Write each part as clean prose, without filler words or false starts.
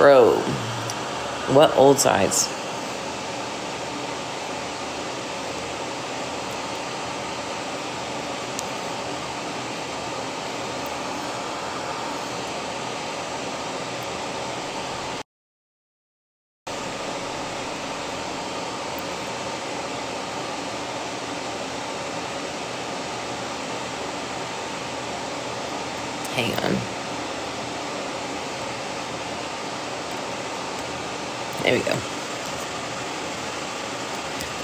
Bro, what old sides? Hang on. There we go.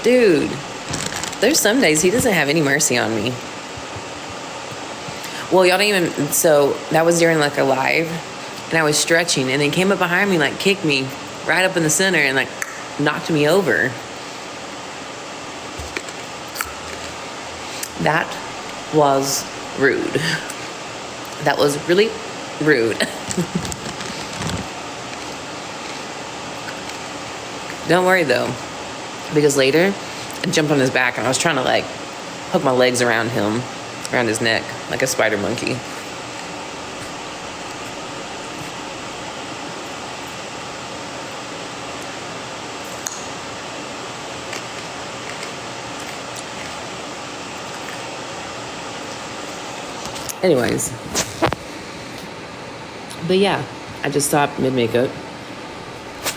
Dude, there's some days he doesn't have any mercy on me. Well, y'all don't even, so that was during like a live, and I was stretching, and then came up behind me, like kicked me right up in the center and like knocked me over. That was rude. That was really rude. Don't worry though, because later I jumped on his back and I was trying to like hook my legs around him, around his neck, like a spider monkey. Anyways, but yeah, I just stopped mid-makeup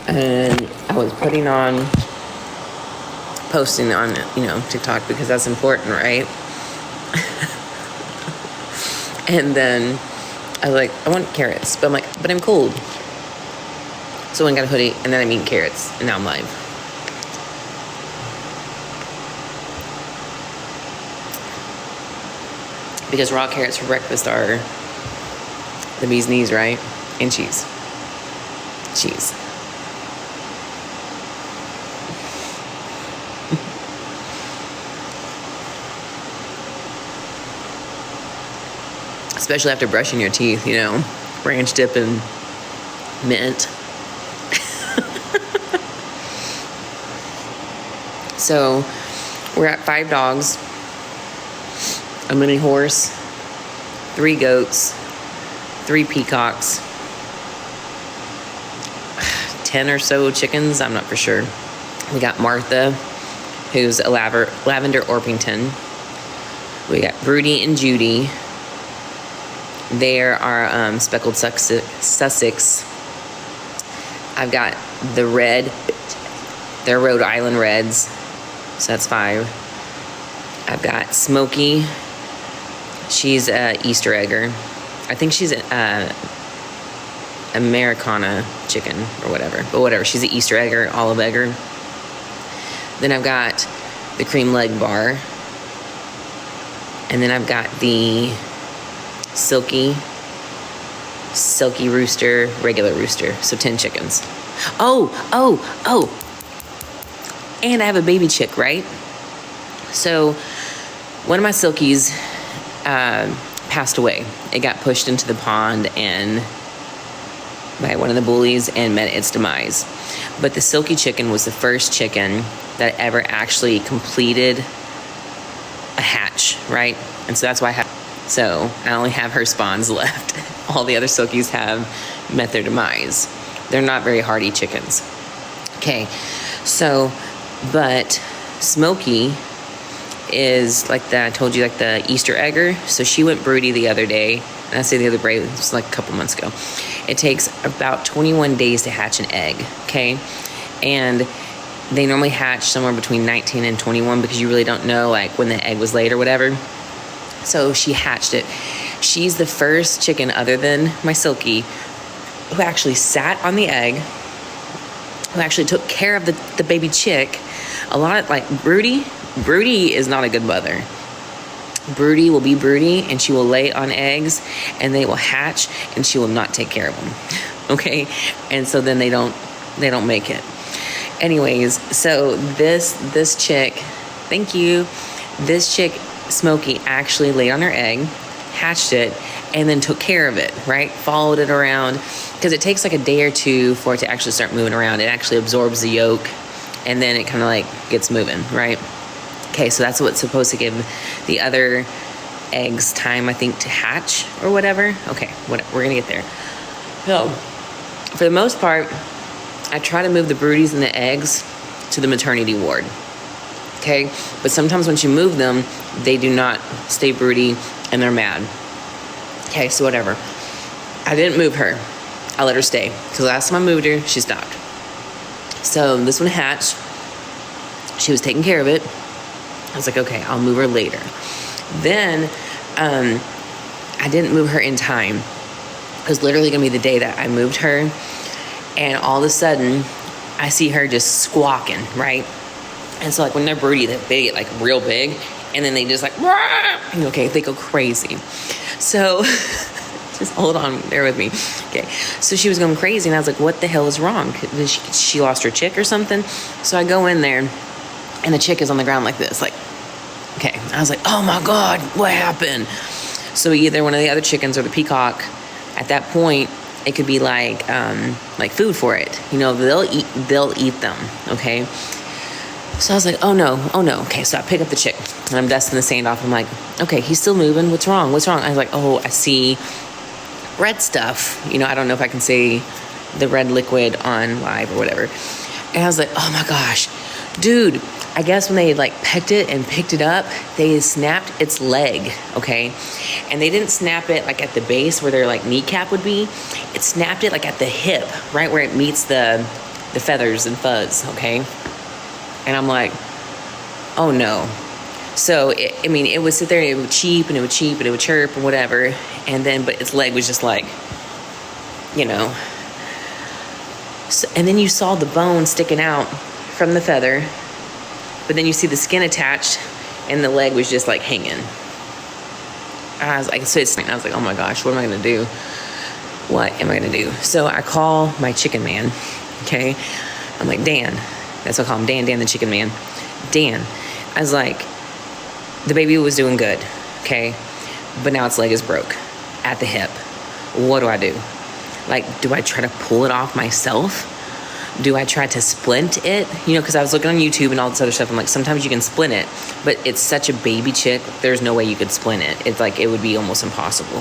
and I was posting on, TikTok because that's important, right? And then I was like, I want carrots, but I'm like, but I'm cold. So I got a hoodie and then I'm eating carrots and now I'm live. Because raw carrots for breakfast are the bee's knees, right? And cheese. Cheese. Especially after brushing your teeth, ranch dip and mint. So we're at 5 dogs, a mini horse, 3 goats, 3 peacocks, 10 or so chickens, I'm not for sure. We got Martha, who's a lavender Orpington. We got Broody and Judy. There are speckled Sussex. I've got the red. They're Rhode Island Reds, so that's 5. I've got Smokey. She's a Easter egger. I think she's a Americana chicken or whatever, but whatever. She's an Easter egger, olive egger. Then I've got the cream leg bar, and then I've got the silky rooster, regular rooster. So 10 chickens. Oh. And I have a baby chick, right? So one of my silkies passed away. It got pushed into the pond and by one of the bullies and met its demise. But the silky chicken was the first chicken that ever actually completed a hatch, right? And so that's why I only have her spawns left. All the other silkies have met their demise. They're not very hardy chickens. Okay, so, but Smokey is like I told you, like the Easter egger. So she went broody the other day. And I say the other day, it was like a couple months ago. It takes about 21 days to hatch an egg, okay? And they normally hatch somewhere between 19 and 21 because you really don't know like when the egg was laid or whatever. So she hatched it. She's the first chicken other than my silky who actually sat on the egg, who actually took care of the baby chick. A lot of like broody is not a good mother. Broody will be broody and she will lay on eggs and they will hatch and she will not take care of them. Okay? And so then they don't make it. Anyways, so this chick, thank you. This chick, Smokey, actually laid on her egg, hatched it, and then took care of it, right? Followed it around, because it takes like a day or 2 for it to actually start moving around. It actually absorbs the yolk, and then it kind of like gets moving, right? Okay, so that's what's supposed to give the other eggs time, I think, to hatch or whatever. Okay, we're gonna get there. So For the most part, I try to move the broodies and the eggs to the maternity ward. Okay, but sometimes once you move them, they do not stay broody and they're mad. Okay, so whatever. I didn't move her. I let her stay because last time I moved her, she stopped. So this one hatched. She was taking care of it. I was like, okay, I'll move her later. Then I didn't move her in time. It was literally gonna be the day that I moved her, and all of a sudden, I see her just squawking, right? And so like when they're broody, they get like real big, and then they just like, okay, they go crazy. So just hold on, bear with me. Okay, so she was going crazy, and I was like, what the hell is wrong? Did she lost her chick or something? So I go in there, and the chick is on the ground like this, like, okay. I was like, oh my God, what happened? So either one of the other chickens or the peacock, at that point, it could be like food for it. You know, they'll eat them, okay? So I was like, oh no. Okay, so I pick up the chick and I'm dusting the sand off. I'm like, okay, he's still moving. What's wrong? I was like, oh, I see red stuff. You know, I don't know if I can say the red liquid on live or whatever. And I was like, oh my gosh, dude, I guess when they like pecked it and picked it up, they snapped its leg, okay? And they didn't snap it like at the base where their like kneecap would be. It snapped it like at the hip, right where it meets the feathers and fuzz, okay? And I'm like, oh no. So, it would sit there and it would cheep and it would cheep and it would chirp and whatever. And then, but its leg was just like, you know. So, and then you saw the bone sticking out from the feather. But then you see the skin attached and the leg was just like hanging. I was like, I was like, oh my gosh, what am I going to do? What am I going to do? So I call my chicken man, okay? I'm like, Dan. That's what I call him, Dan the chicken man. Dan. I was like, the baby was doing good, okay? But now its leg is broke at the hip. What do I do? Like, do I try to pull it off myself? Do I try to splint it? You know, because I was looking on YouTube and all this other stuff. I'm like, sometimes you can splint it, but it's such a baby chick, there's no way you could splint it. It's like, it would be almost impossible.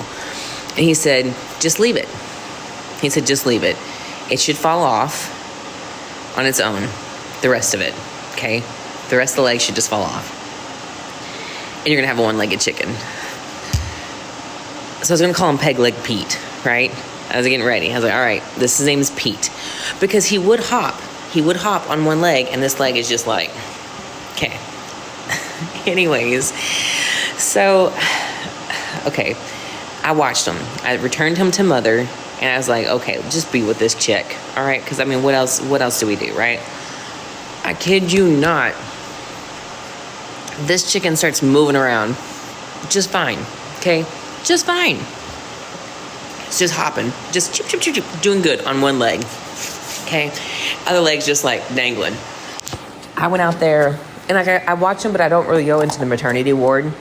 And he said, just leave it. He said, just leave it. It should fall off on its own, the rest of it, okay? The rest of the leg should just fall off. And you're gonna have a one-legged chicken. So I was gonna call him Peg Leg Pete, right? I was getting ready. I was like, all right, his name is Pete. Because he would hop. He would hop on one leg, and this leg is just like, okay. Anyways, so, okay, I watched him. I returned him to mother, and I was like, okay, just be with this chick, all right? Because, what else do we do, right? I kid you not. This chicken starts moving around just fine, okay? Just fine. It's just hopping, just chip, chip, chip, chip, doing good on one leg, okay? Other leg's just like dangling. I went out there and I watch them, but I don't really go into the maternity ward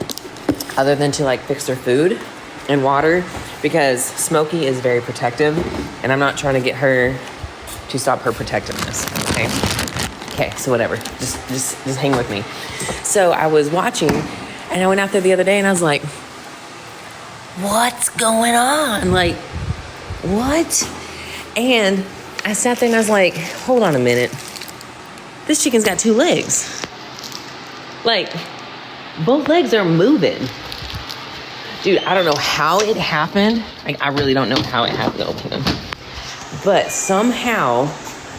other than to like fix their food and water because Smokey is very protective and I'm not trying to get her to stop her protectiveness, okay? Okay, so whatever, just hang with me. So I was watching and I went out there the other day and I was like, what's going on? Like, what? And I sat there and I was like, hold on a minute. This chicken's got 2 legs. Like, both legs are moving. Dude, I don't know how it happened. Like, I really don't know how it happened. Open them. But somehow,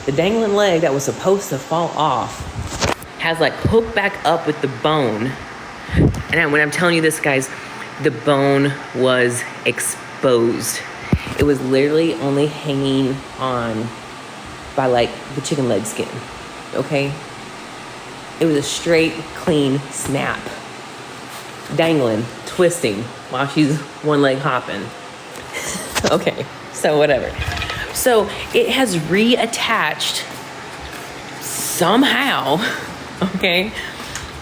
the dangling leg that was supposed to fall off has like hooked back up with the bone. And when I'm telling you this, guys, the bone was exposed. It was literally only hanging on by like the chicken leg skin, okay? It was a straight, clean snap. Dangling, twisting, while she's one leg hopping. Okay, so whatever. So it has reattached somehow, okay?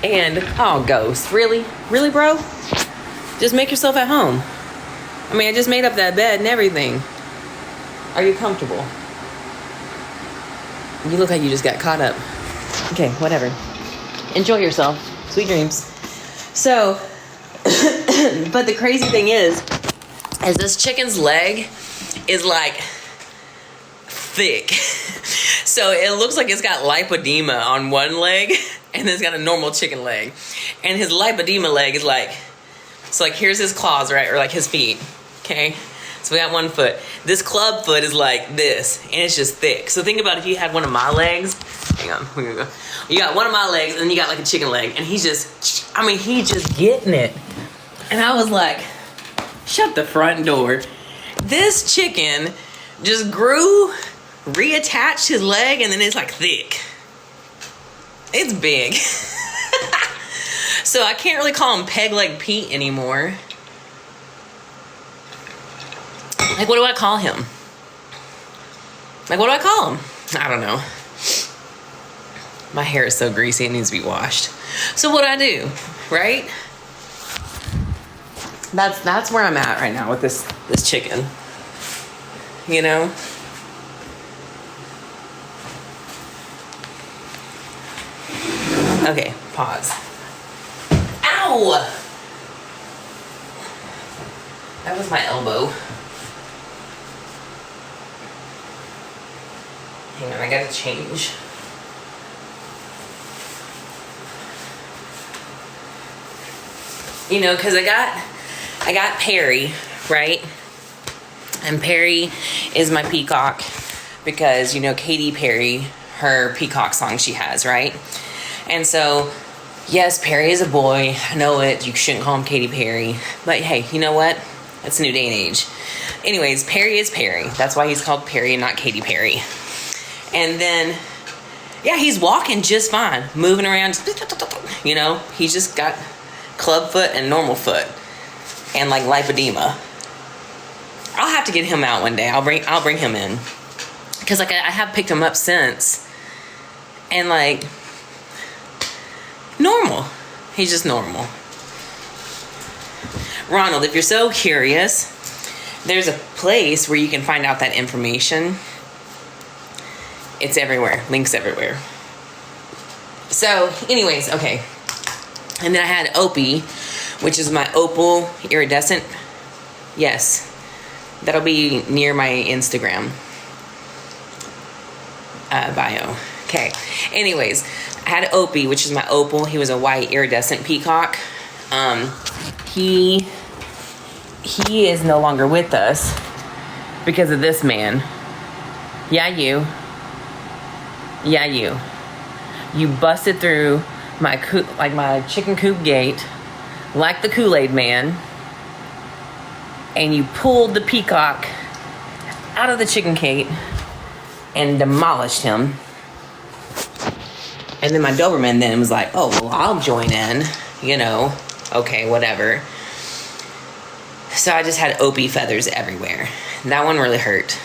And, oh, Ghost, really? Really, bro? Just make yourself at home. I just made up that bed and everything. Are you comfortable? You look like you just got caught up. Okay, whatever. Enjoy yourself. Sweet dreams. So, but the crazy thing is this chicken's leg is like thick. So it looks like it's got lipedema on one leg, and then it's got a normal chicken leg. And his lipedema leg is like, so like here's his claws, right? Or like his feet, okay? So we got one foot. This club foot is like this, and it's just thick. So think about if you had one of my legs. Hang on, we're gonna go. You got one of my legs, and then you got like a chicken leg, and he's just, I mean, he just getting it. And I was like, shut the front door. This chicken just grew, reattached his leg, and then it's like thick. It's big. So I can't really call him Peg Leg Pete anymore. Like, what do I call him? Like, what do I call him? I don't know. My hair is so greasy, it needs to be washed. So what do I do, right? That's where I'm at right now with this chicken. You know? Okay, pause. Ow! That was my elbow. Hang on, I gotta change. You know, because I got Perry, right? And Perry is my peacock because, you know, Katy Perry, her peacock song she has, right? And so, yes, Perry is a boy. I know it. You shouldn't call him Katy Perry. But hey, you know what? It's a new day and age. Anyways, Perry is Perry. That's why he's called Perry and not Katy Perry. And then, yeah, he's walking just fine. Moving around, you know? He's just got club foot and normal foot. And like lipedema. I'll have to get him out one day. I'll bring him in. Because like I have picked him up since. And like, normal. He's just normal. Ronald, if you're so curious, there's a place where you can find out that information. It's everywhere. Links everywhere. So, anyways, okay. And then I had Opie, which is my opal iridescent. Yes. That'll be near my Instagram bio. Okay. Anyways, I had Opie, which is my opal. He was a white iridescent peacock. He is no longer with us because of this man. Yeah, you. Yeah, you. You busted through my chicken coop gate like the Kool-Aid man, and you pulled the peacock out of the chicken gate and demolished him. And then my Doberman then was like, oh, well, I'll join in, you know, okay, whatever. So I just had Opie feathers everywhere. That one really hurt.